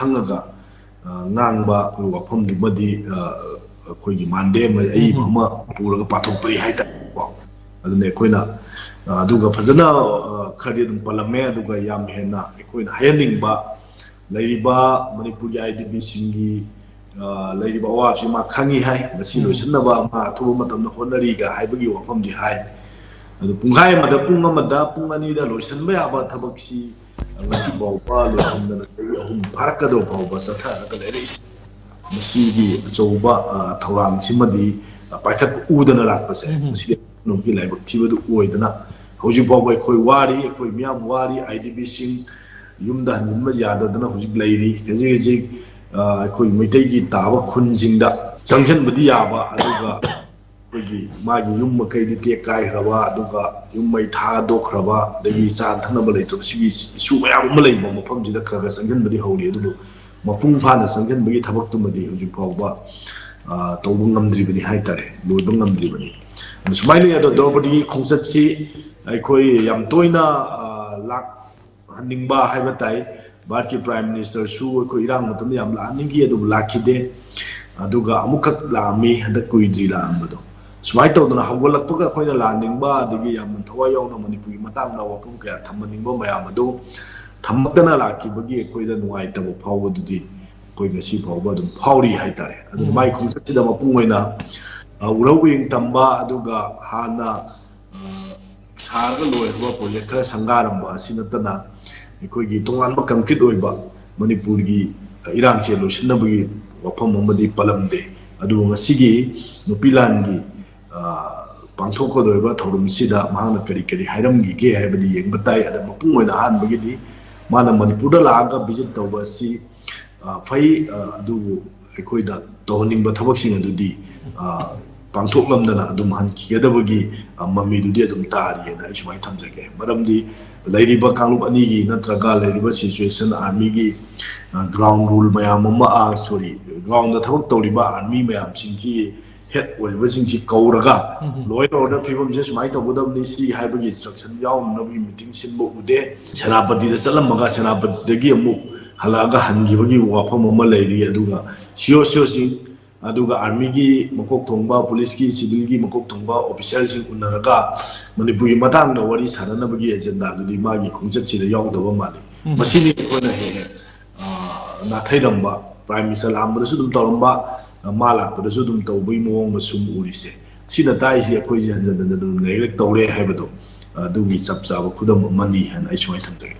ꯈꯪꯉꯒ ꯉꯥꯡꯕ ꯋꯥꯐꯝꯗꯨꯃꯗꯤ ꯑꯩꯈꯣꯏꯒꯤ ꯃꯥꯟꯗꯦ ꯑꯏꯕ ꯑꯃ ꯄꯨꯔꯒ ꯄꯥꯊꯣꯛꯄꯅꯤ ꯍꯥꯏꯇꯥꯔꯦꯀꯣ ꯑꯗꯨꯅ ꯑꯩꯈꯣꯏꯅ ꯑꯗꯨꯒ ꯐꯖꯅ ꯈꯔꯗꯤ ꯑꯗꯨꯝ ꯄꯜꯂꯝꯃꯦ ꯑꯗꯨꯒ ꯌꯥꯝ ꯍꯦꯟꯅ ꯑꯩꯈꯣꯏꯅ ꯍꯥꯏꯍꯟꯅꯤꯡꯕ ꯂꯩꯔꯤꯕ ꯃꯅꯤꯄꯨꯔꯒꯤ IDPꯁꯤꯡꯒꯤ ꯂꯩꯔꯤꯕ ꯑꯋꯥꯕꯁꯤ ꯃꯥ ꯈꯪꯉꯤ ꯍꯥꯏ ꯃꯁꯤ ꯂꯣꯏꯁꯤꯟꯅꯕ ꯃꯥ ꯑꯊꯨꯕ ꯃꯇꯝꯗ ꯍꯣꯠꯅꯔꯤꯒ ꯍꯥꯏꯕꯒꯤ ꯋꯥꯐꯝꯗꯤ ꯍꯥꯏ ꯑꯗꯨ ꯄꯨꯡꯈꯥꯏ ꯑꯃꯗ ꯄꯨꯡ ꯑꯃꯗ ꯄꯨꯡ ꯑꯅꯤꯗ ꯂꯣꯏꯁꯤꯟꯕ ꯌꯥꯕ ꯊꯕꯛꯁꯤ ꯉꯁꯤ ꯐꯥꯎꯕ ꯂꯣꯏꯁꯤꯟꯗꯅ ꯆꯍꯤ 3 ꯐꯥꯔꯛꯀꯗꯧꯕ ꯐꯥꯎꯕ ꯆꯠꯊꯔꯒ ꯂꯩꯔꯛꯏ ꯃꯁꯤꯒꯤ ꯑꯆꯧꯕ ꯊꯧꯔꯥꯡꯁꯤꯃꯗꯤ ꯄꯥꯏꯈꯠꯄ ꯎꯗꯅ ꯂꯥꯛꯄꯁꯦ ꯃꯁꯤꯗꯤ ꯅꯨꯡꯒꯤ ꯂꯥꯏꯕꯛ ꯊꯤꯕꯗꯨ ꯑꯣꯏꯗꯅ ꯍꯧꯖꯤꯛ ꯐꯥꯎꯕ ꯑꯩꯈꯣꯏ ꯋꯥꯔꯤ ꯑꯩꯈꯣꯏ ꯃꯤꯌꯥꯝ ꯋꯥꯔꯤ IDPꯁꯤꯡ ꯌꯨꯝꯗ ꯍꯟꯖꯤꯟꯕ ꯌꯥꯗꯗꯅ ꯍꯧꯖꯤꯛ ꯂꯩꯔꯤ ꯈꯖꯤꯛ ꯈꯖꯤꯛ ꯑꯩꯈꯣꯏ ꯃꯩꯇꯩꯒꯤ ꯇꯥꯕ ꯈꯨꯟꯁꯤꯡꯗ ꯆꯪꯁꯤꯟꯕꯗꯤ ꯌꯥꯕ ꯑꯗꯨꯒ ꯑꯩꯈꯣꯏꯒꯤ ꯃꯥꯒꯤ ꯌꯨꯝ ꯃꯈꯩꯗꯤ ꯇꯦꯛ ꯀꯥꯏꯈ꯭ꯔꯕ ꯑꯗꯨꯒ ꯌꯨꯝ ꯃꯩ ꯊꯥꯗꯣꯛꯈ꯭ꯔꯕ ꯑꯗꯒꯤ ꯆꯥꯅ ꯊꯛꯅꯕ ꯂꯩꯇꯕ ꯁꯤꯒꯤ ꯏꯁꯨ ꯃꯌꯥꯝ ꯑꯃ ꯂꯩꯕ ꯃꯐꯝꯁꯤꯗ ꯈꯔ ꯈꯔ ꯆꯪꯁꯤꯟꯕꯗꯤ ꯍꯧꯔꯤ ꯑꯗꯨꯕꯨ ꯃꯄꯨꯡ ꯐꯥꯅ ꯆꯪꯁꯤꯟꯕꯒꯤ ꯊꯕꯛꯇꯨꯃꯗꯤ ꯍꯧꯖꯤꯛ ꯐꯥꯎꯕ ꯇꯧꯕ ꯉꯝꯗ꯭ꯔꯤꯕꯅꯤ ꯍꯥꯏꯇꯥꯔꯦ ꯂꯣꯏꯕ ꯉꯝꯗ꯭ꯔꯤꯕꯅꯤ ꯑꯗꯨ ꯁꯨꯃꯥꯏꯅ ꯑꯗꯣ ꯗ꯭ꯔꯧꯄꯗꯤꯒꯤ ꯈꯣꯡꯆꯠꯁꯤ ꯑꯩꯈꯣꯏ ꯌꯥꯝ ꯇꯣꯏꯅ ꯂꯥꯛꯍꯟꯅꯤꯡꯕ ꯍꯥꯏꯕ ꯇꯥꯏ ꯚꯥꯔꯠꯀꯤ ꯄ꯭ꯔꯥꯏꯝ ꯃꯤꯅꯤꯁꯇꯔꯁꯨ ꯑꯩꯈꯣꯏ ꯏꯔꯥꯡ ꯃꯇꯝꯗ ꯌꯥꯝ ꯂꯥꯛꯍꯟꯅꯤꯡꯈꯤ ꯑꯗꯨꯕꯨ ꯂꯥꯛꯈꯤꯗꯦ ꯑꯗꯨꯒ ꯑꯃꯨꯛꯈꯛ ꯂꯥꯛꯑꯝꯃꯤ ꯍꯟꯗꯛ ꯀꯨꯏꯗ꯭ꯔꯤ ꯂꯥꯛꯑꯝꯕꯗꯣ ꯁꯨꯃꯥꯏꯅ ꯇꯧꯗꯅ ꯍꯧꯒꯠꯂꯛꯄꯒ ꯑꯩꯈꯣꯏꯅ ꯂꯥꯛꯅꯤꯡꯕ ꯑꯗꯒꯤ ꯌꯥꯝꯅ ꯊꯋꯥꯏ ꯌꯥꯎꯅ ꯃꯅꯤꯄꯨꯔꯒꯤ ꯃꯇꯥꯡꯗ ꯋꯥꯐꯝ ꯀꯌꯥ ꯊꯝꯍꯟꯅꯤꯡꯕ ꯃꯌꯥꯝ ꯑꯗꯨ ꯊꯝꯃꯛꯇꯅ ꯂꯥꯛꯈꯤꯕꯒꯤ ꯑꯩꯈꯣꯏꯗ ꯅꯨꯡꯉꯥꯏꯇꯕ ꯐꯥꯎꯕꯗꯨꯗꯤ ꯑꯩꯈꯣꯏ ꯉꯁꯤ ꯐꯥꯎꯕ ꯑꯗꯨꯝ ꯐꯥꯎꯔꯤ ꯍꯥꯏꯇꯥꯔꯦ ꯑꯗꯨꯅ ꯃꯥꯒꯤ ꯈꯣꯡꯆꯠꯁꯤꯗ ꯃꯄꯨꯡ ꯑꯣꯏꯅ ꯎꯔꯧ ꯎꯌꯦꯡ ꯇꯝꯕ ꯑꯗꯨꯒ ꯍꯥꯟꯅ ꯁꯥꯔꯒ ꯂꯣꯏꯔꯕ ꯄ꯭ꯔꯣꯖꯦꯛ ꯈꯔ ꯁꯪꯒꯥꯔꯝꯕ ꯑꯁꯤ ꯅꯠꯇꯅ ꯑꯩꯈꯣꯏꯒꯤ ꯇꯣꯉꯥꯟꯕ ꯀꯟꯀ꯭ꯔꯤꯠ ꯑꯣꯏꯕ ꯃꯅꯤꯄꯨꯔꯒꯤ ꯏꯔꯥꯡꯁꯦ ꯂꯣꯏꯁꯤꯟꯅꯕꯒꯤ ꯋꯥꯐꯝ ꯑꯃꯗꯤ ꯄꯜꯂꯝꯗꯦ ꯑꯗꯨꯕꯨ ꯉꯁꯤꯒꯤ ꯅꯨꯄꯤ ꯂꯥꯟꯒꯤ ꯄꯥꯡꯊꯣꯛꯀꯗꯧꯔꯤꯕ ꯊꯧꯔꯝꯁꯤꯗ ꯃꯍꯥꯛꯅ ꯀꯔꯤ ꯀꯔꯤ ꯍꯥꯏꯔꯝꯈꯤꯒꯦ ꯍꯥꯏꯕꯗꯤ ꯌꯦꯡꯕ ꯇꯥꯏ ꯑꯗ ꯃꯄꯨꯡ ꯑꯣꯏꯅ ꯑꯍꯥꯟꯕꯒꯤꯗꯤ ꯃꯥꯅ ꯃꯅꯤꯄꯨꯔꯗ ꯂꯥꯛꯑꯒ ꯚꯤꯖꯤꯠ ꯇꯧꯕ ꯑꯁꯤ ꯐꯩ ꯑꯗꯨꯕꯨ ꯑꯩꯈꯣꯏꯗ ꯇꯧꯍꯟꯅꯤꯡꯕ ꯊꯕꯛꯁꯤꯡ ꯑꯗꯨꯗꯤ ꯄꯥꯡꯊꯣꯛꯂꯝꯗꯅ ꯑꯗꯨꯝ ꯍꯟꯈꯤꯒꯗꯕꯒꯤ ꯃꯃꯤꯗꯨꯗꯤ ꯑꯗꯨꯝ ꯇꯥꯔꯤꯑꯅ ꯑꯩ ꯁꯨꯃꯥꯏꯅ ꯊꯝꯖꯒꯦ ꯃꯔꯝꯗꯤ ꯂꯩꯔꯤꯕ ꯀꯥꯡꯂꯨꯞ ꯑꯅꯤꯒꯤ ꯅꯠꯇ꯭ꯔꯒ ꯂꯩꯔꯤꯕ ꯁꯤꯆꯨꯋꯦꯁꯟ ꯑꯥꯔꯃꯤꯒꯤ ꯒ꯭ꯔꯥꯎꯟ ꯔꯨꯜ ꯃꯌꯥꯝ ꯑꯃ ꯒ꯭ꯔꯥꯎꯟꯗ ꯊꯕꯛ ꯇꯧꯔꯤꯕ ꯑꯥꯔꯃꯤ ꯃꯌꯥꯝꯁꯤꯡꯒꯤ ꯍꯦꯠ ꯑꯣꯏꯔꯤꯕꯁꯤꯡꯁꯤ ꯀꯧꯔꯒ ꯂꯣ ꯑꯦꯟ ꯑꯣꯔꯗꯔ ꯐꯤꯕꯝꯁꯦ ꯁꯨꯃꯥꯏꯅ ꯇꯧꯒꯗꯕꯅꯤ ꯁꯤ ꯍꯥꯏꯕꯒꯤ ꯏꯟꯁꯇ꯭ꯔꯛꯁꯟ ꯌꯥꯎꯅꯕꯒꯤ ꯃꯤꯇꯤꯡ ꯁꯤꯟꯕ ꯎꯗꯦ ꯁꯦꯅꯥꯄꯇꯤꯗ ꯆꯠꯂꯝꯃꯒ ꯁꯦꯅꯥꯄꯇꯤꯗꯒꯤ ꯑꯃꯨꯛ ꯍꯜꯂꯛꯑꯒ ꯍꯟꯈꯤꯕꯒꯤ ꯋꯥꯐꯝ ꯑꯃ ꯂꯩꯔꯤ ꯑꯗꯨꯒ ꯁꯤꯑꯣꯁꯤꯡ ꯑꯗꯨꯒ ꯑꯥꯔꯃꯤꯒꯤ ꯃꯀꯣꯛ ꯊꯣꯡꯕ ꯄꯨꯂꯤꯁꯀꯤ ꯁꯤꯚꯤꯜꯒꯤ ꯃꯀꯣꯛ ꯊꯣꯡꯕ ꯑꯣꯐꯤꯁꯥꯔꯁꯤꯡ ꯎꯅꯔꯒ ꯃꯅꯤꯄꯨꯔꯒꯤ ꯃꯇꯥꯡꯗ ꯋꯥꯔꯤ ꯁꯥꯟꯅꯅꯕꯒꯤ ꯑꯦꯖꯦꯟꯗꯥꯗꯨꯗꯤ ꯃꯥꯒꯤ ꯈꯣꯡꯆꯠꯁꯤꯗ ꯌꯥꯎꯗꯕ ꯃꯥꯜꯂꯤ ꯃꯁꯤꯅꯤ ꯑꯩꯈꯣꯏꯅ ꯍꯦꯛ ꯍꯦꯛ ꯅꯥꯊꯩꯔꯝꯕ ꯄ꯭ꯔꯥꯏꯝ ꯃꯤꯅꯤꯁꯇꯔ ꯂꯥꯛꯑꯝꯕꯗꯁꯨ ꯑꯗꯨꯝ ꯇꯧꯔꯝꯕ ꯃꯥ ꯂꯥꯛꯄꯗꯁꯨ ꯑꯗꯨꯝ ꯇꯧꯕꯒꯤ ꯃꯑꯣꯡ ꯃꯁꯨꯝ ꯎꯔꯤꯁꯦ ꯁꯤꯅ ꯇꯥꯛꯏꯁꯦ ꯑꯩꯈꯣꯏꯁꯦ ꯍꯟꯖꯤꯟ ꯍꯟꯖꯤꯟ ꯑꯗꯨꯝ ꯅꯦꯒ꯭ꯂꯦꯛ ꯇꯧꯔꯦ ꯍꯥꯏꯕꯗꯣ ꯑꯗꯨꯒꯤ ꯆꯞ ꯆꯥꯕ ꯈꯨꯗꯝ ꯑꯃꯅꯤ ꯍꯥꯏꯅ ꯑꯩ ꯁꯨꯃꯥꯏꯅ ꯊꯝꯖꯒꯦ